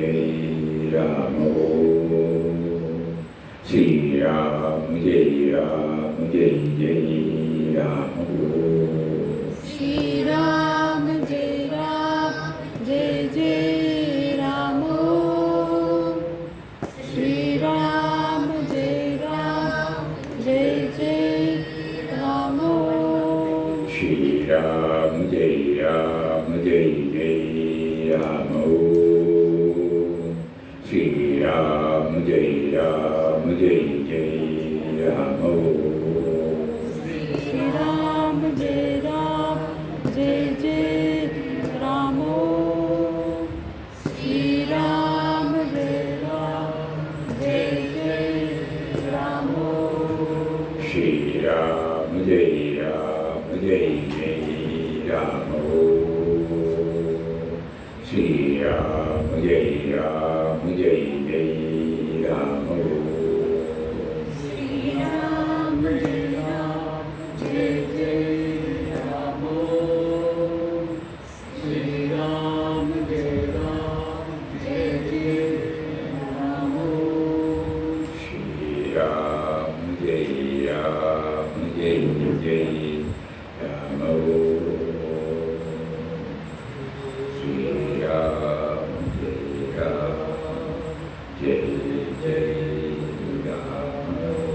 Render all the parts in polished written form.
Jai Ram Om. Sri Ram Jai Ram Jai Jai Ram Om. Shri Ram Jai Ram Jai Jai Ram Om. Shri Ram Jai Ram Jai Jai Ram Om. Shri Ram Jai Ram Jai Jai Ram Om. Shri Ram Jai Ram Jai Jai Ram Om. Shri Ram Jai Ram Jai Jai Ram Om. Shri Ram Jai Ram Jai Jai Ram Om. Shri Ram Jai Ram Jai Jai Ram Om. Shri Ram Jai Ram Jai Jai Ram Om. Shri Ram Jai Ram Jai Jai Ram Om. Shri Ram Jai Ram Jai Jai Ram Om. Shri Ram Jai Ram Jai Jai Ram Om. Shri Ram Jai Ram Jai Jai Ram Om.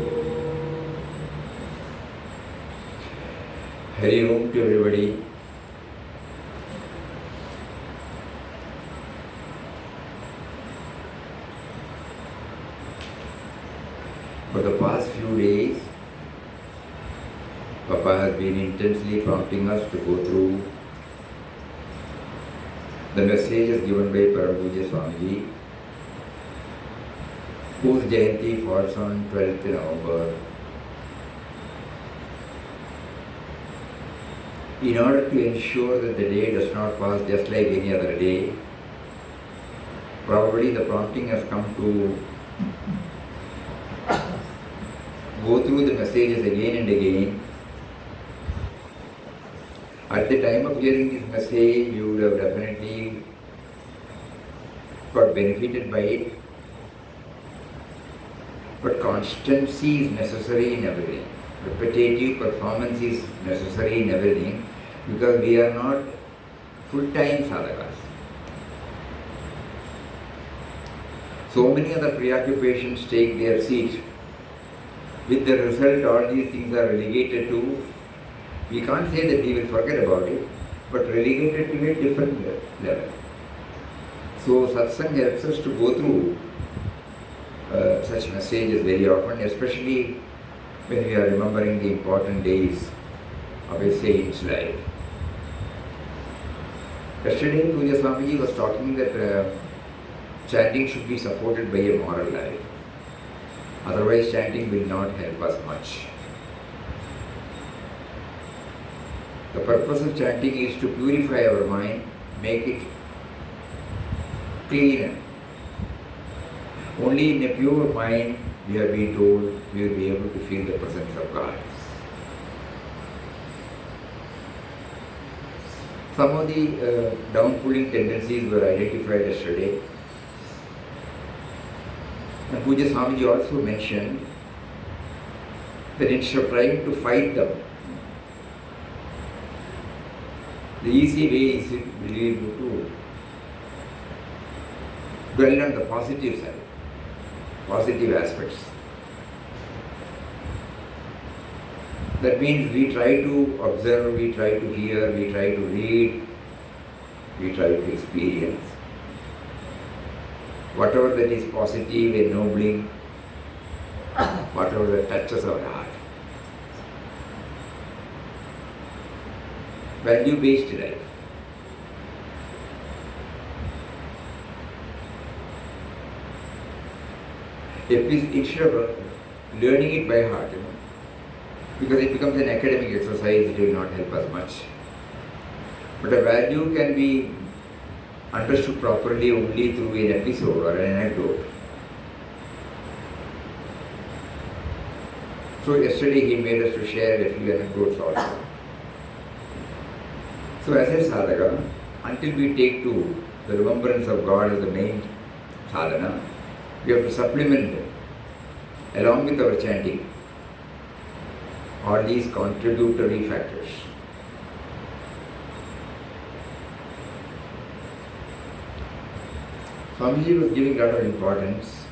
Hari Om to everybody. For the past few days, Papa has been intensely prompting us to go through the messages given by Pujya Swami, whose Jayanti falls on 12th November. In order to ensure that the day does not pass just like any other day, probably the prompting has come to go through the messages again and again. At the time of hearing this message, you would have definitely got benefited by it. But constancy is necessary in everything. Repetitive performance is necessary in everything, because we are not full-time sadhakas. So many other preoccupations take their seat. With the result, all these things are relegated to, we can't say that we will forget about it, but relegated to a different level. So Satsang helps us to go through such messages very often, especially when we are remembering the important days of a saint's life. Yesterday, Pujya Swamiji was talking that chanting should be supported by a moral life. Otherwise, chanting will not help us much. The purpose of chanting is to purify our mind, make it cleaner. Only in a pure mind, we have been told, we will be able to feel the presence of God. Some of the down-pulling tendencies were identified yesterday. And Pujya Swamiji also mentioned that instead of trying to fight them, the easy way is really to dwell on the positive side, positive aspects. That means we try to observe, we try to hear, we try to read, we try to experience. Whatever that is positive, ennobling, whatever that touches our heart. Value-based life. Instead of learning it by heart, because it becomes an academic exercise, it will not help us much. But a value can be understood properly only through an episode or an anecdote. So yesterday he made us to share a few anecdotes also. So as a sadhaka, until we take to the remembrance of God as the main sadhana, we have to supplement along with our chanting all these contributory factors. Swamiji was giving a lot of importance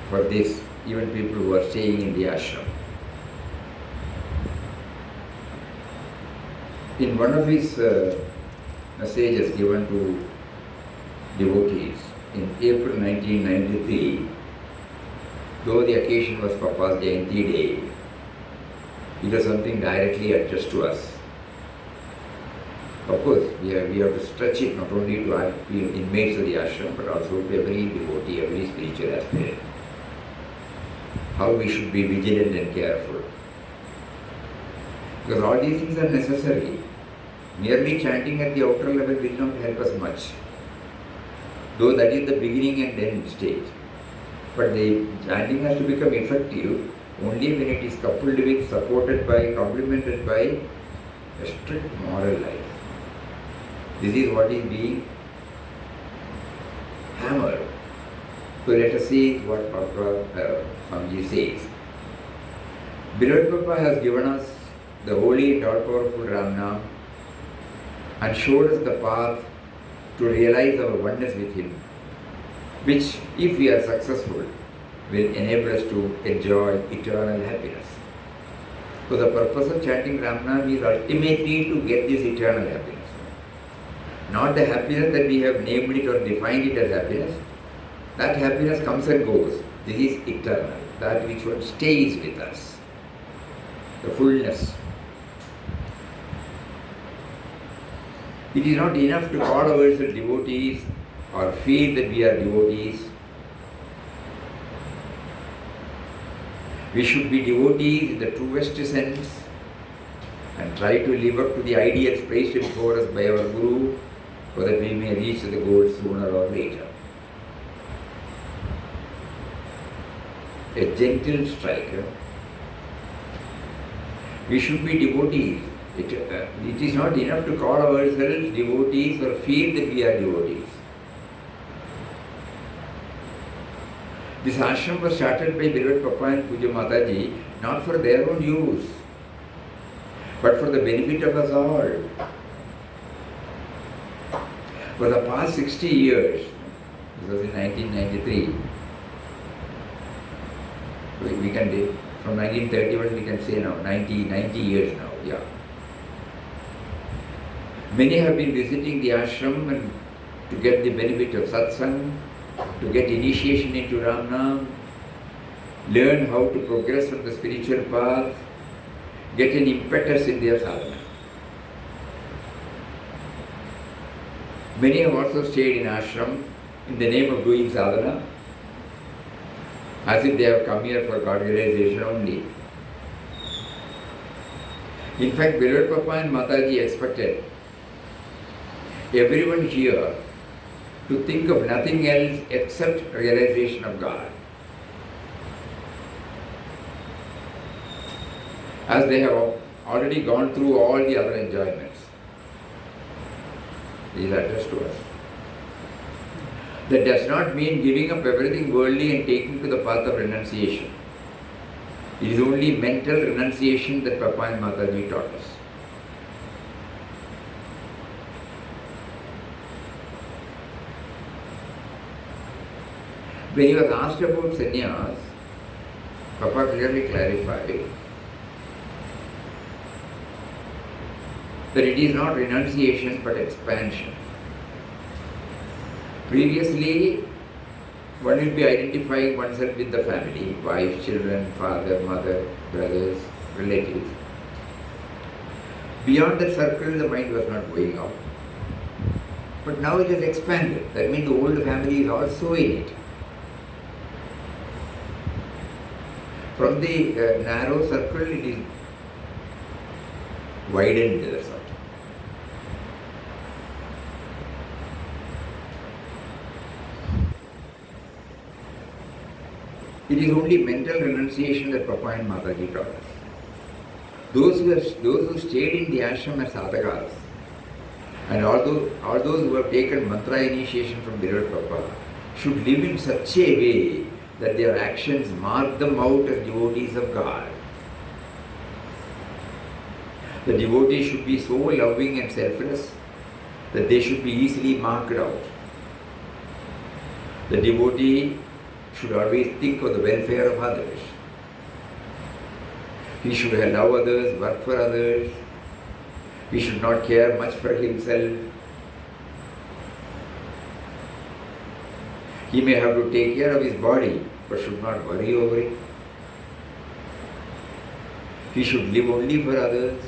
for this, even people who are staying in the ashram. In one of his messages given to devotees in April 1993, though the occasion was Papa's Jayanti Day, it was something directly addressed to us. Of course, we have to stretch it not only to inmates of the ashram, but also to every devotee, every spiritual aspirant. How we should be vigilant and careful. Because all these things are necessary. Merely chanting at the outer level will not help us much. Though that is the beginning and end stage. But the chanting has to become effective only when it is coupled with, supported by, complemented by a strict moral life. This is what is being hammered. So let us see what Papa Swamiji says. Beloved Papa has given us the holy and all-powerful Ramnam and showed us the path to realize our oneness with Him, which, if we are successful, will enable us to enjoy eternal happiness. So the purpose of chanting Ramnam is ultimately to get this eternal happiness. Not the happiness that we have named it or defined it as happiness. That happiness comes and goes. This is eternal, that which one stays with us. The fullness. It is not enough to call ourselves devotees or feel that we are devotees. We should be devotees in the truest sense and try to live up to the ideals placed before us by our Guru, so that we may reach the goal sooner or later. A gentle striker. We should be devotees. It is not enough to call ourselves devotees or feel that we are devotees. This ashram was started by beloved Papa and Pujya Mataji not for their own use, but for the benefit of us all. For the past 60 years, this was in 1993, we can do, from 1931 we can say now, 90 years now, yeah. Many have been visiting the ashram and to get the benefit of Satsang, to get initiation into Ramnam, learn how to progress on the spiritual path, get an impetus in their sadhana. Many have also stayed in ashram in the name of doing sadhana, as if they have come here for God realization only. In fact, beloved Papa and Mataji expected everyone here to think of nothing else except realization of God. As they have already gone through all the other enjoyments. These are addressed to us. That does not mean giving up everything worldly and taking to the path of renunciation. It is only mental renunciation that Papa and Mataji taught us. When he was asked about sannyas, Papa clearly clarified that it is not renunciation but expansion. Previously, one will be identifying oneself with the family, wife, children, father, mother, brothers, relatives. Beyond that circle, the mind was not going out. But now it has expanded. That means the old family is also in it. From the narrow circle, it is widened to the circle. It is only mental renunciation that Papa and Mataji taught us. Those who stayed in the ashram as sadhakas, and all those who have taken mantra initiation from beloved Papa, should live in such a way that their actions mark them out as devotees of God. The devotee should be so loving and selfless that they should be easily marked out. The devotee should always think of the welfare of others. He should love others, work for others. He should not care much for himself. He may have to take care of his body, but should not worry over it. He should live only for others.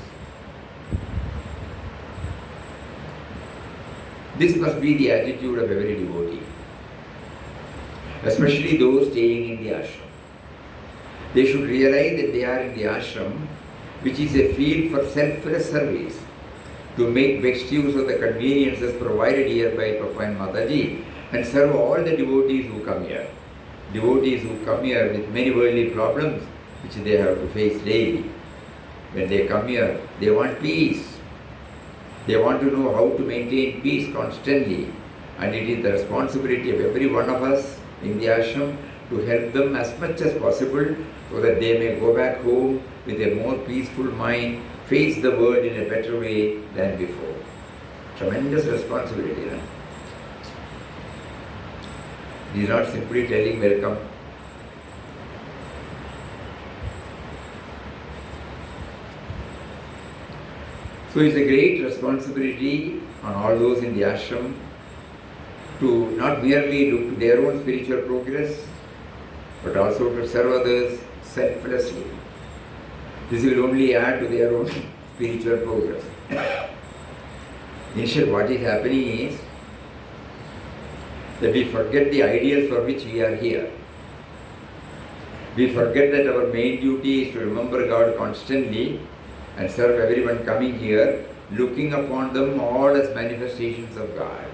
This must be the attitude of every devotee, especially those staying in the ashram. They should realize that they are in the ashram, which is a field for selfless service, to make best use of the conveniences provided here by Papa and Mataji and serve all the devotees who come here. Devotees who come here with many worldly problems which they have to face daily. When they come here, they want peace. They want to know how to maintain peace constantly, and it is the responsibility of every one of us in the ashram to help them as much as possible so that they may go back home with a more peaceful mind, face the world in a better way than before. Tremendous responsibility. No? It is not simply telling welcome. So it's a great responsibility on all those in the ashram to not merely look to their own spiritual progress, but also to serve others selflessly. This will only add to their own spiritual progress. Instead, what is happening is that we forget the ideals for which we are here. We forget that our main duty is to remember God constantly and serve everyone coming here, looking upon them all as manifestations of God.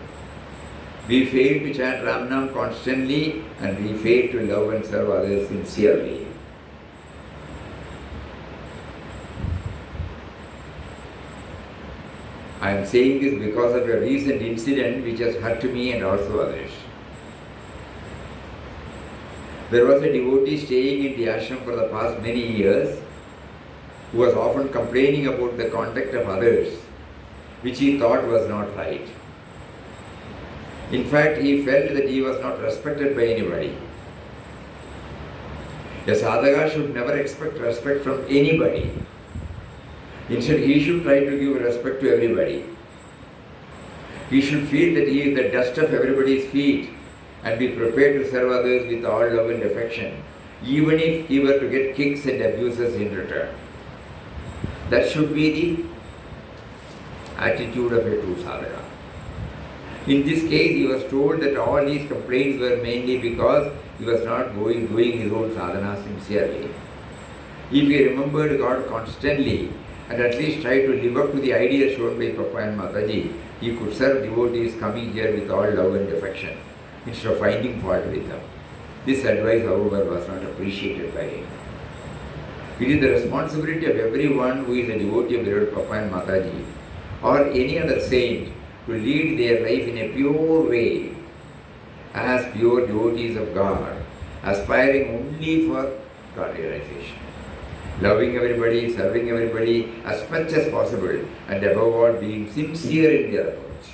We fail to chant Ram Nam constantly, and we fail to love and serve others sincerely. I am saying this because of a recent incident which has hurt me and also others. There was a devotee staying in the ashram for the past many years who was often complaining about the conduct of others, which he thought was not right. In fact, he felt that he was not respected by anybody. A sadhaka should never expect respect from anybody. Instead, he should try to give respect to everybody. He should feel that he is the dust of everybody's feet and be prepared to serve others with all love and affection, even if he were to get kicks and abuses in return. That should be the attitude of a true sadhaka. In this case, he was told that all these complaints were mainly because he was not doing his own sadhana sincerely. If he remembered God constantly and at least tried to live up to the ideas shown by Papa and Mataji, he could serve devotees coming here with all love and affection instead of finding fault with them. This advice, however, was not appreciated by him. It is the responsibility of everyone who is a devotee of Lord Papa and Mataji or any other saint to lead their life in a pure way as pure devotees of God, aspiring only for God realization. Loving everybody, serving everybody as much as possible, and above all being sincere in their approach.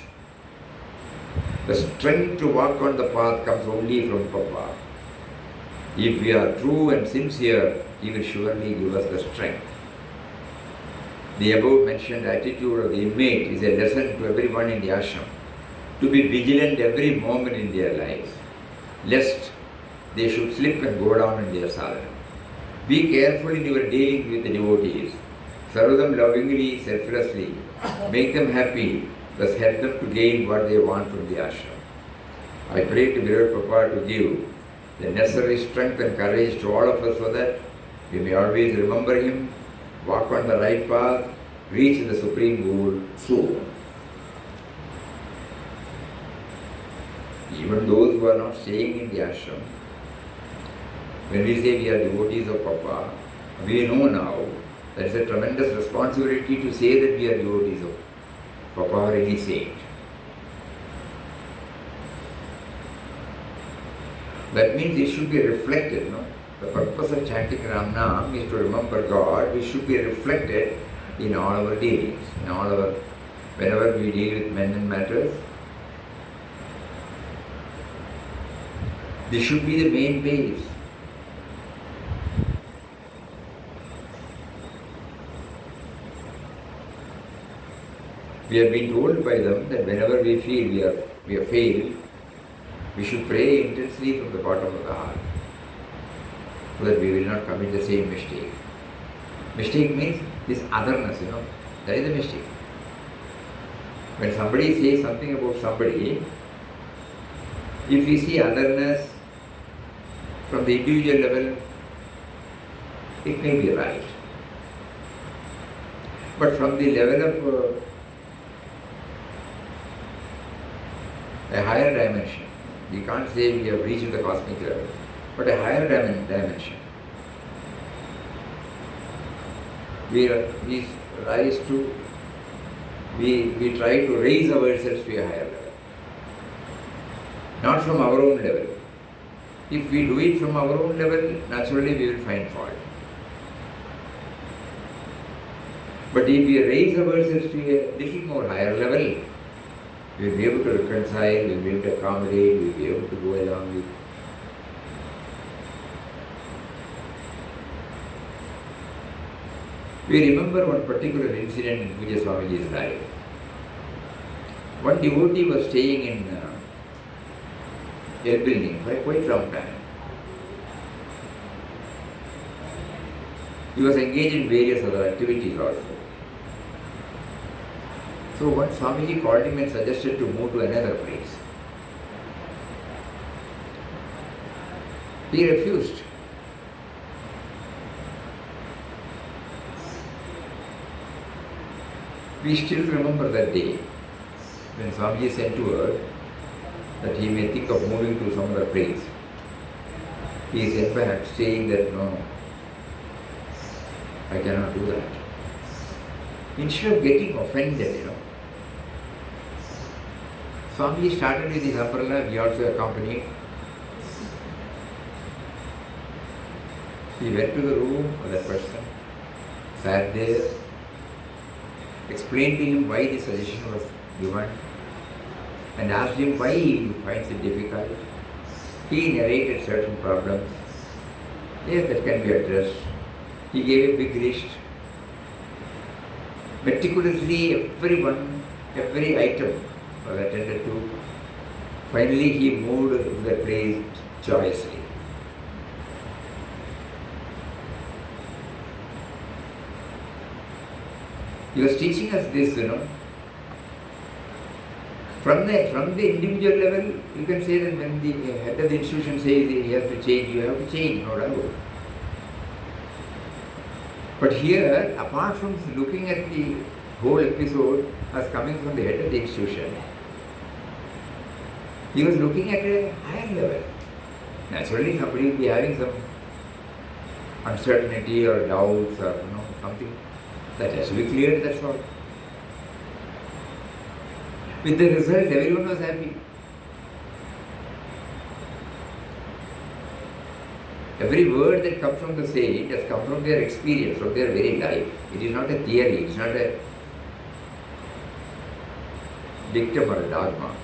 The strength to walk on the path comes only from Papa. If we are true and sincere, He will surely give us the strength. The above mentioned attitude of the inmate is a lesson to everyone in the ashram to be vigilant every moment in their lives, lest they should slip and go down in their sadhana. Be careful in your dealing with the devotees. Serve them lovingly, selflessly. Make them happy, thus help them to gain what they want from the ashram. I pray to Lord Papa to give the necessary strength and courage to all of us so that we may always remember Him, walk on the right path, reach the supreme goal soon. Even those who are not staying in the ashram, when we say we are devotees of Papa, we know now that it's a tremendous responsibility to say that we are devotees of Papa or any saint. That means it should be reflected, no? The purpose of chanting Ram Nam is to remember God, which should be reflected in all our dealings, in all our, whenever we deal with men and matters. This should be the main base. We have been told by them that whenever we feel we have failed, we should pray intensely from the bottom of the heart, so that we will not commit the same mistake. Mistake means this otherness, that is the mistake. When somebody says something about somebody, if we see otherness from the individual level, it may be right. But from the level of a higher dimension, we can't say we have reached the cosmic level, but a higher dimension. We try to raise ourselves to a higher level, not from our own level. If we do it from our own level, naturally we will find fault. But if we raise ourselves to a little more higher level, we will be able to reconcile, we will be able to accommodate, we will be able to go along with. We remember one particular incident in Pujya Swamiji's life. One devotee was staying in a building for a quite long time. He was engaged in various other activities also. So once Swamiji called him and suggested to move to another place. He refused. We still remember that day when Swamiji sent to her that he may think of moving to some other place. He is in fact saying that no, I cannot do that. Instead of getting offended, Swamiji started with his umbrella, we also accompanied. He went to the room of that person, sat there, explained to him why the suggestion was given, and asked him why he finds it difficult. He narrated certain problems. Yes, that can be addressed. He gave a big list. Meticulously, every item was attended to. Finally, he moved to the place joyously. He was teaching us this, From the individual level, you can say that when the head of the institution says he has to change, you have to change, no doubt. But here, apart from looking at the whole episode as coming from the head of the institution, he was looking at a higher level. Naturally, somebody will be having some uncertainty or doubts or something that has to be cleared, that's all. With the result, everyone was happy. Every word that comes from the sage has come from their experience, from their very life. It is not a theory, it is not a dictum or a dogma.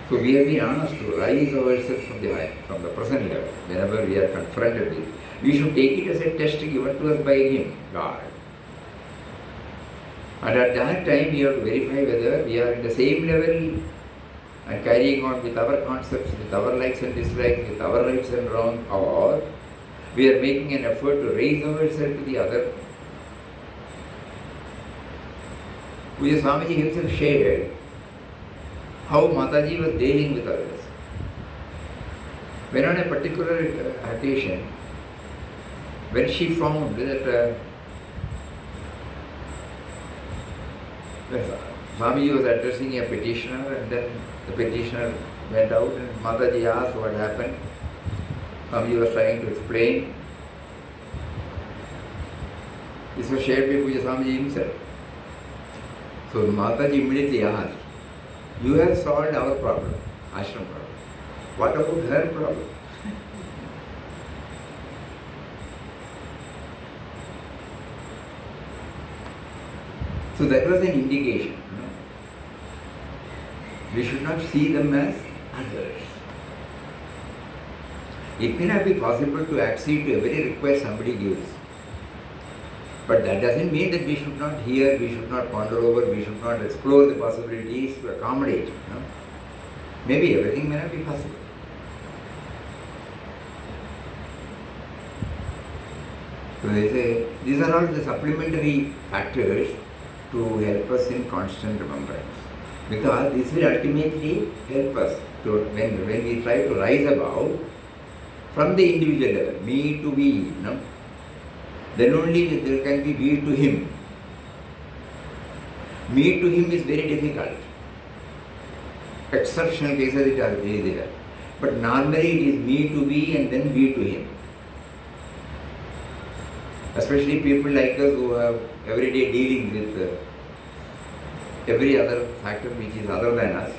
So we have been asked to rise ourselves from the present level, whenever we are confronted with. We should take it as a test given to us by Him, God. And at that time, we have to verify whether we are in the same level and carrying on with our concepts, with our likes and dislikes, with our rights and wrongs, or we are making an effort to raise ourselves to the other. Pujya Swamiji himself shared how Mataji was dealing with others. When on a particular occasion, when she found that Swamiji was addressing a petitioner, and then the petitioner went out and Mataji asked what happened. Swamiji was trying to explain. This was shared by Pujya Swamiji himself. So Mataji immediately asked, you have solved our problem, ashram problem. What about her problem? So that was an indication. We should not see them as others. It may not be possible to accede to every request somebody gives. But that doesn't mean that we should not hear, we should not ponder over, we should not explore the possibilities to accommodate. Maybe everything may not be possible. So they say, these are all the supplementary factors to help us in constant remembrance. Because this will ultimately help us to, when we try to rise above, from the individual level, me to we, then only there can be we to him. Me to him is very difficult. Exceptional cases it is easier. But normally it is me to we and then we to him. Especially people like us who have everyday dealing with every other factor which is other than us.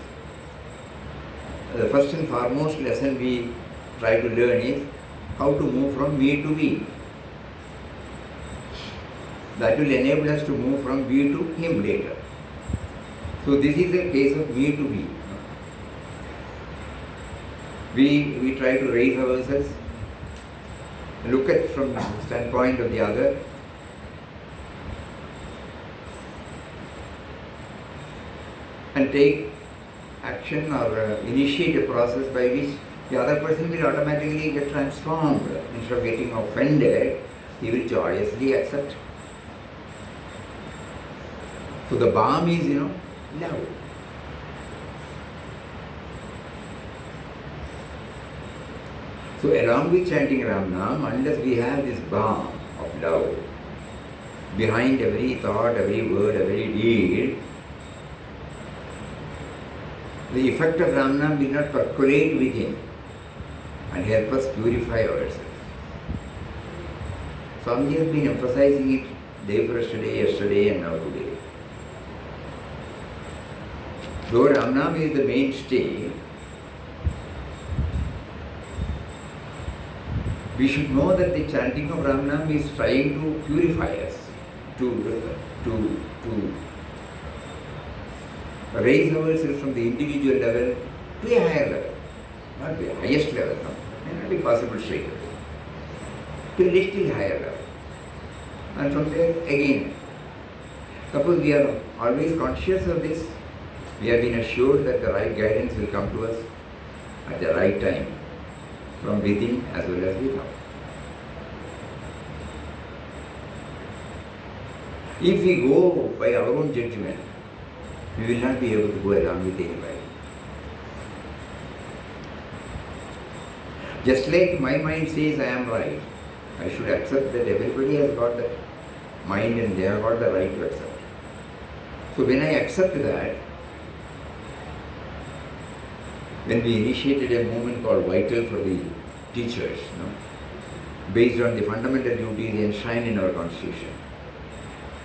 The first and foremost lesson we try to learn is how to move from me to we. That will enable us to move from we to him later. So this is a case of me to we. We try to raise ourselves, look at from the standpoint of the other, and take action or initiate a process by which the other person will automatically get transformed. Instead of getting offended, he will joyously accept. So the balm is, love. So along with chanting Ram Nam, unless we have this balm of love behind every thought, every word, every deed, the effect of Ram Nam will not percolate within and help us purify ourselves. Swami has been emphasizing it day for yesterday and now today. Though Ram Nam is the mainstay, we should know that the chanting of Ram Nam is trying to purify us, to raise ourselves from the individual level to a higher level, not the highest level, may not be possible straight away, to a little higher level. And from there again, suppose we are always conscious of this, we have been assured that the right guidance will come to us at the right time, from within as well as without. If we go by our own judgment, we will not be able to go along with anybody. Just like my mind says I am right, I should accept that everybody has got that mind and they have got the right to accept. So when I accept that, when we initiated a movement called Vital for the teachers, based on the fundamental duties enshrined in our constitution,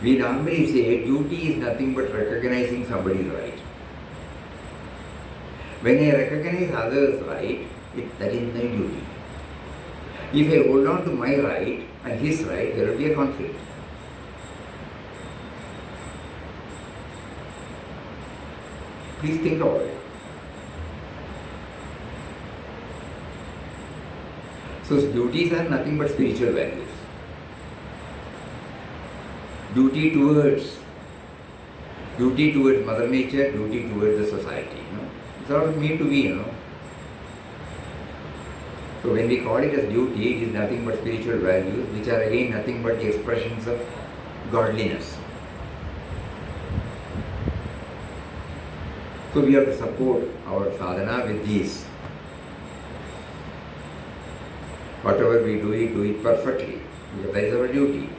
we normally say duty is nothing but recognizing somebody's right. When I recognize others' right, that is my duty. If I hold on to my right and his right, there will be a conflict. Please think about it. So duties are nothing but spiritual values. Duty towards Mother Nature, duty towards the society. It's all me to be, So when we call it as duty, it is nothing but spiritual values, which are again nothing but the expressions of godliness. So we have to support our sadhana with these. Whatever we do it perfectly, because that is our duty.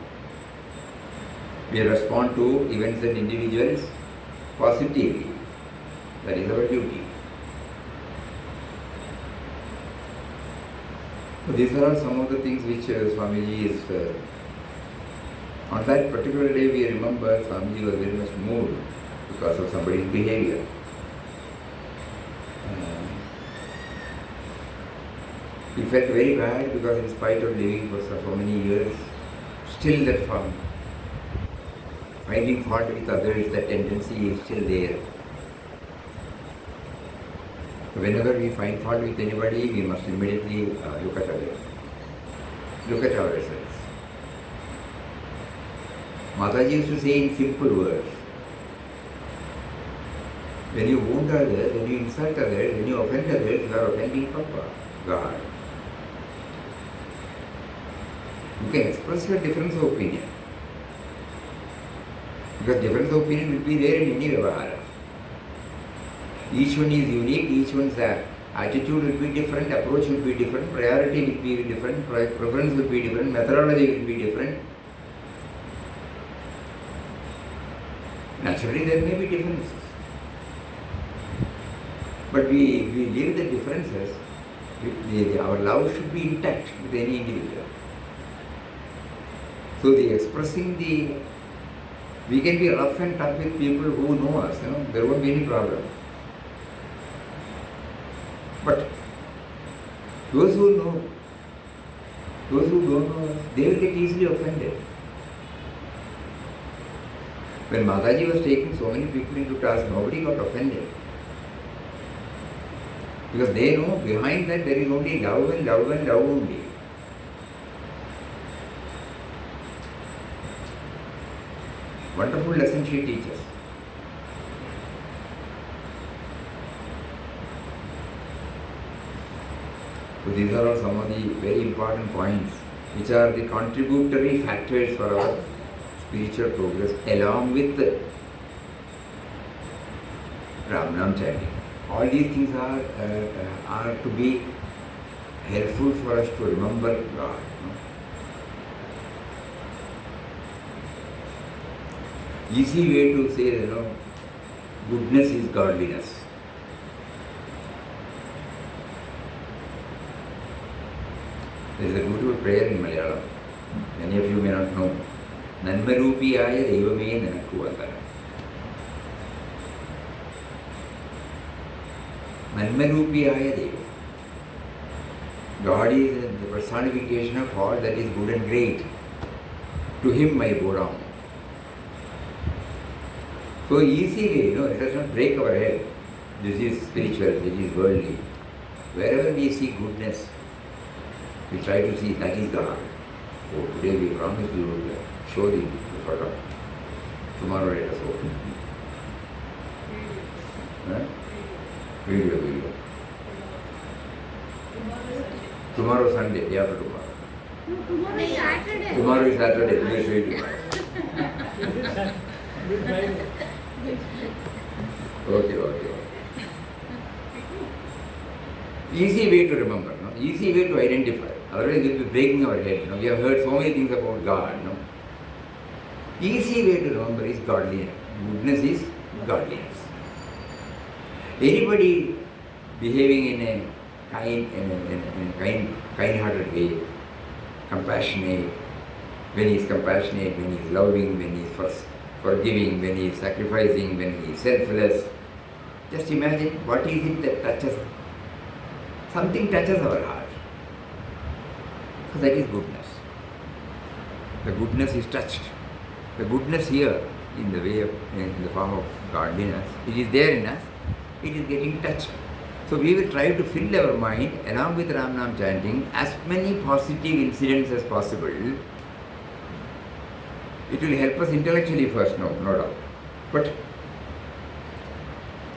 We respond to events and individuals positively. That is our duty. So these are all some of the things which Swamiji is... on that particular day we remember Swamiji was very much moved because of somebody's behavior. He felt very bad because in spite of living for so many years, still that finding fault with others, that tendency is still there. Whenever we find fault with anybody, we must immediately look at others. Look at ourselves. Mataji used to say in simple words, when you wound others, when you insult others, when you offend others, you are offending Papa, God. You can express your difference of opinion. Because difference of opinion will be there in any vyavahara. Each one is unique, each one's attitude will be different, approach will be different, priority will be different, preference will be different, methodology will be different. Naturally, there may be differences. But we leave the differences, our love should be intact with any individual. So we can be rough and tough with people who know us, there won't be any problem. But those who know, those who don't know us, they will get easily offended. When Mataji was taking so many people into task, nobody got offended. Because they know behind that there is only love and love and love only. Wonderful lesson she teaches. So these are all some of the very important points which are the contributory factors for our spiritual progress along with Ram Nam chanting. All these things are to be helpful for us to remember God. Easy way to say, goodness is godliness. There is a beautiful prayer in Malayalam. Many of you may not know. Nanmarupiyaya Devame Nanakku Vandana. Nanmarupiyaya Deva. God is the personification of all that is good and great. To Him I bow down. So easy way, it does not break our head. This is spiritual, this is worldly. Wherever we see goodness, we try to see that is God. So today we promise we will show the photo. Tomorrow let us open. Video. Tomorrow Sunday, day after tomorrow. Tomorrow is Saturday. Tomorrow is Saturday, we will show you tomorrow. Okay. Easy way to remember, easy way to identify. Otherwise we will be breaking our head. We have heard so many things about God. Easy way to remember is godliness. Goodness is godliness. Anybody behaving in a kind-hearted way, compassionate, when he is compassionate, when he is loving, when he is forgiving, when he is sacrificing, when he is selfless. Just imagine what is it that touches, something touches our heart. So that is goodness. The goodness is touched. The goodness here in the form of godliness, it is there in us, it is getting touched. So we will try to fill our mind along with Ram Nam chanting as many positive incidents as possible. It will help us intellectually first, no doubt. But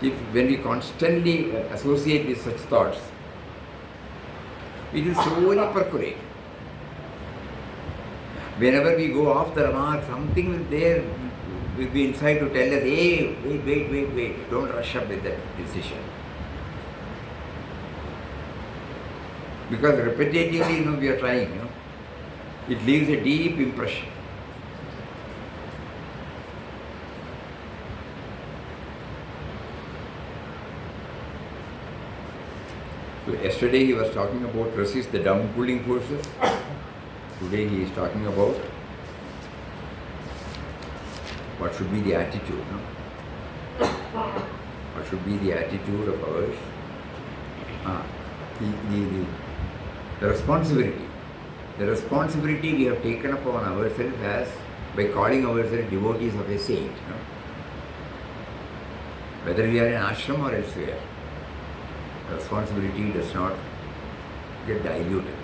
when we constantly associate with such thoughts, it will slowly percolate. Whenever we go off the mark, something will be inside to tell us, hey, wait, don't rush up with that decision. Because repetitively, we are trying, it leaves a deep impression. So yesterday he was talking about resist the down-pulling forces. Today he is talking about what should be the attitude. What should be the attitude of ours? The responsibility. The responsibility we have taken upon ourselves as by calling ourselves devotees of a saint. Whether we are in ashram or elsewhere, the responsibility does not get diluted.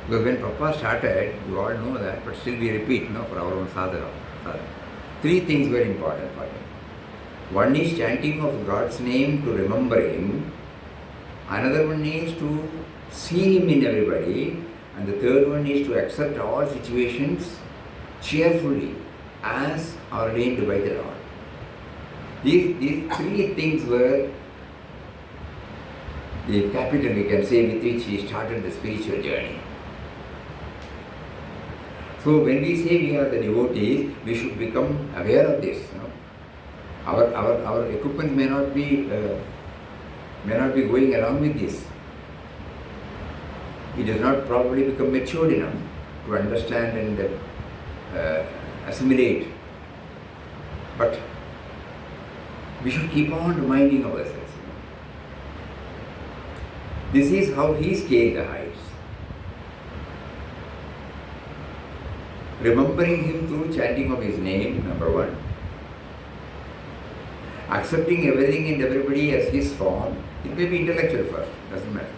Because when Papa started, you all know that, but still we repeat for our own sadhana. Three things were important for him. One is chanting of God's name to remember Him. Another one is to see Him in everybody. And the third one is to accept all situations cheerfully as ordained by the Lord. These three things were the capital, we can say, with which he started the spiritual journey. So when we say we are the devotees, we should become aware of this. Our equipment may not be going along with this. It does not probably become matured enough to understand and assimilate. But we should keep on reminding ourselves. This is how he scaled the heights. Remembering Him through chanting of His name, number one. Accepting everything and everybody as His form. It may be intellectual first, doesn't matter.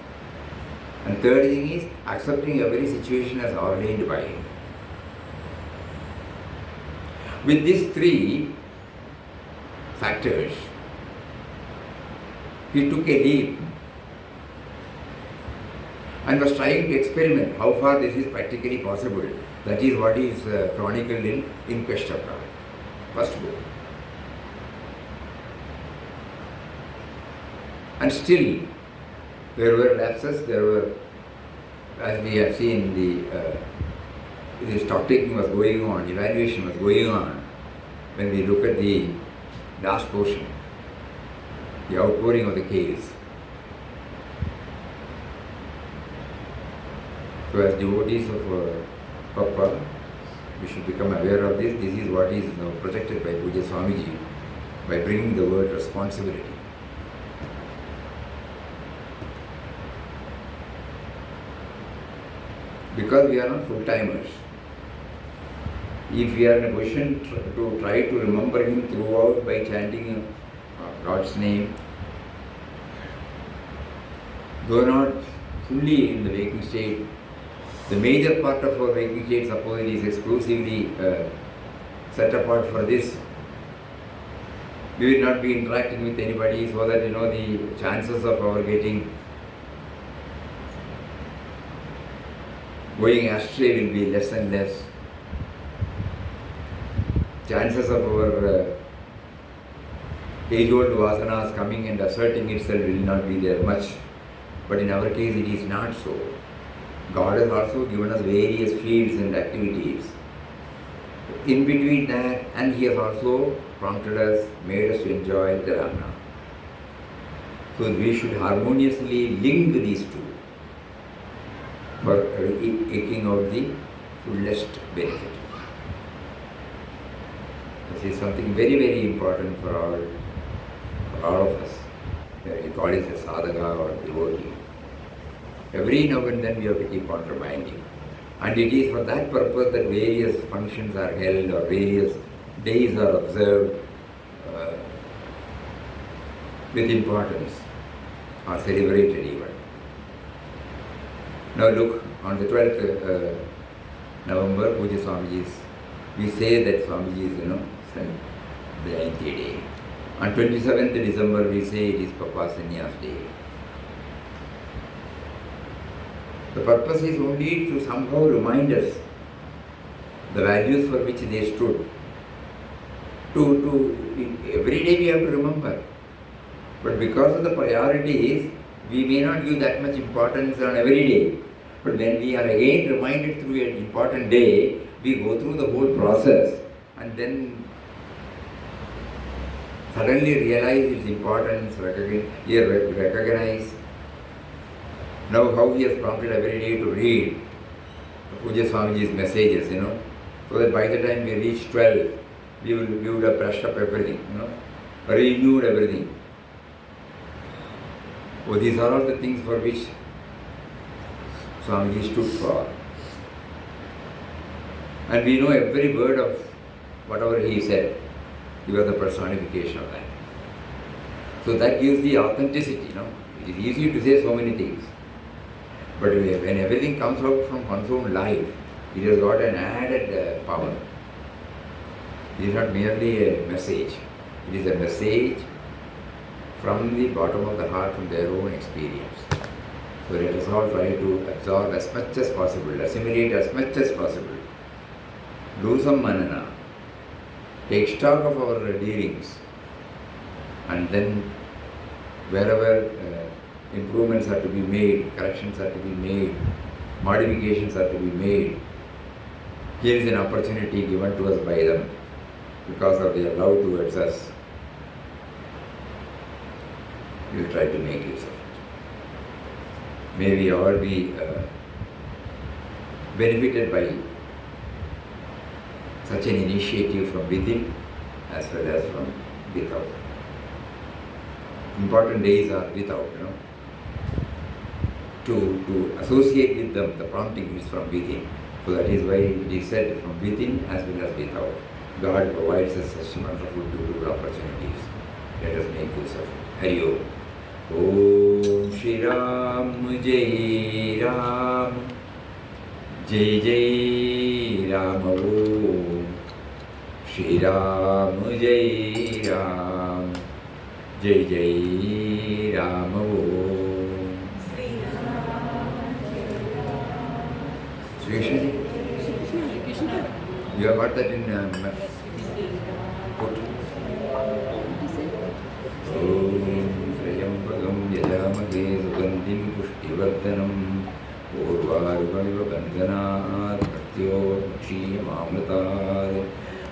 And third thing is accepting every situation as ordained by Him. With these three factors, he took a leap and was trying to experiment how far this is practically possible. That is what is chronicled in Quest of God, first book. And still, there were lapses, there were, as we have seen, the stock taking was going on, evaluation was going on. When we look at the last portion, the outpouring of the caves. So as devotees of Papa, we should become aware of this. This is what is now projected by Pujya Swamiji by bringing the word responsibility. Because we are not full-timers, if we are in a position to try to remember Him throughout by chanting God's name, though not fully in the waking state, the major part of our waking state, suppose it is exclusively set apart for this, we will not be interacting with anybody, so that the chances of our going astray will be less and less. Chances of our age-old vasanas coming and asserting itself will not be there much. But in our case it is not so. God has also given us various fields and activities. In between that, and He has also prompted us, made us to enjoy the Dharma. So we should harmoniously link these two for taking out the fullest benefit. This is something very, very important for all of us. We call it a sadhaka or devotee. Every now and then we have to keep on reminding. And it is for that purpose that various functions are held or various days are observed with importance or celebrated even. Now look, on the 12th November, Pujya Swamiji's, we say that Swamiji is, the Jayanti day. On 27th December, we say it is Papa's Sannyas day. The purpose is only to somehow remind us the values for which they stood. Every day we have to remember. But because of the priorities, we may not give that much importance on every day. But when we are again reminded through an important day, we go through the whole process and then suddenly realize its importance, recognize. Now how he has prompted every day to read Pujya Swamiji's messages, so that by the time we reach 12, we would have brushed up everything, renewed everything. Oh, these are all the things for which Swamiji stood for. And we know every word of whatever he said. He was the personification of that. So that gives the authenticity, It is easy to say so many things. But when everything comes out from one's own life, it has got an added power. It is not merely a message. It is a message from the bottom of the heart, from their own experience. So let us all try to absorb as much as possible, assimilate as much as possible. Do some manana. Take stock of our dealings. And then wherever improvements are to be made, corrections are to be made, modifications are to be made, here is an opportunity given to us by them because of their love towards us. We will try to make use of it. May we all be benefited by such an initiative from within as well as from without. Important days are without, To associate with them, the prompting is from within. So that is why it is said from within as well as without. God provides us such wonderful, beautiful opportunities. Let us make use of it. Hari Om. Om Shri Ram Jai Ram Jai Jai Ram Om Shri Ram Jai Ram Jai Jai Ram Om. Sri Krishna, you have got that in put. Om Trayambagam Yajamage Sugandhim Pushtivardhanam Urvarvaiva Gandhanat Pratyot Makshiyamamritat.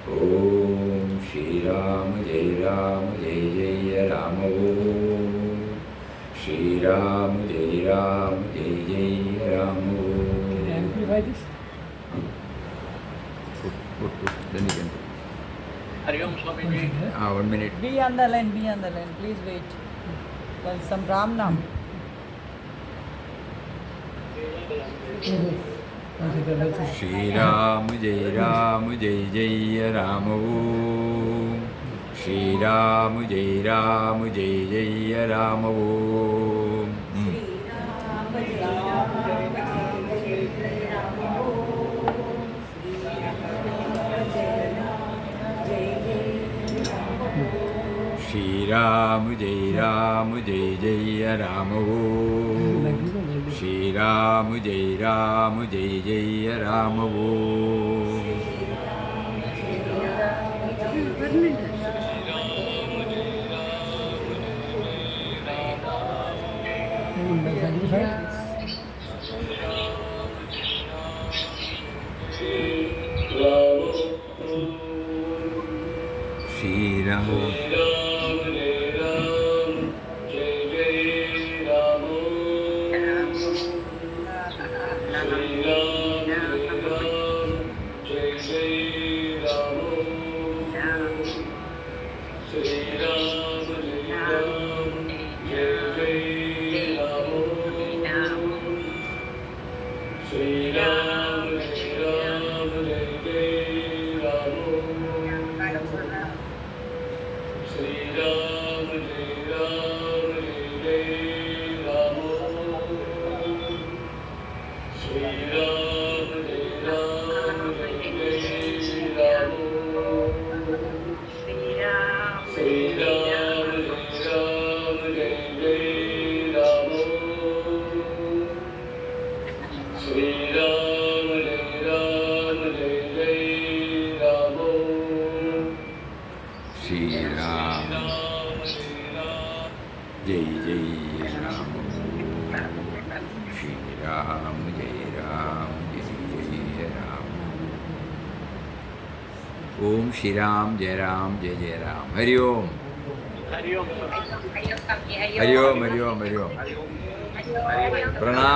Om Shri Ram Jai Jai Ram Om Shri Ram Jai Jai Ram Om. Can you amplify this? Put. Then you can. Hari Om Swamiji. 1 minute. Be on the line, please wait. There's some Ram Nam. Shri Ram Jai Jai Ram Om Shri Ram Jai Jai Ram Om. Shri Ram Jai Jai Ram Om Shri Ram Jai Jai Ram Om. Shri Ram. Om Shri Ram Jai Jai Ram. Hari Om. Hari Om. Hari Om. Pranam.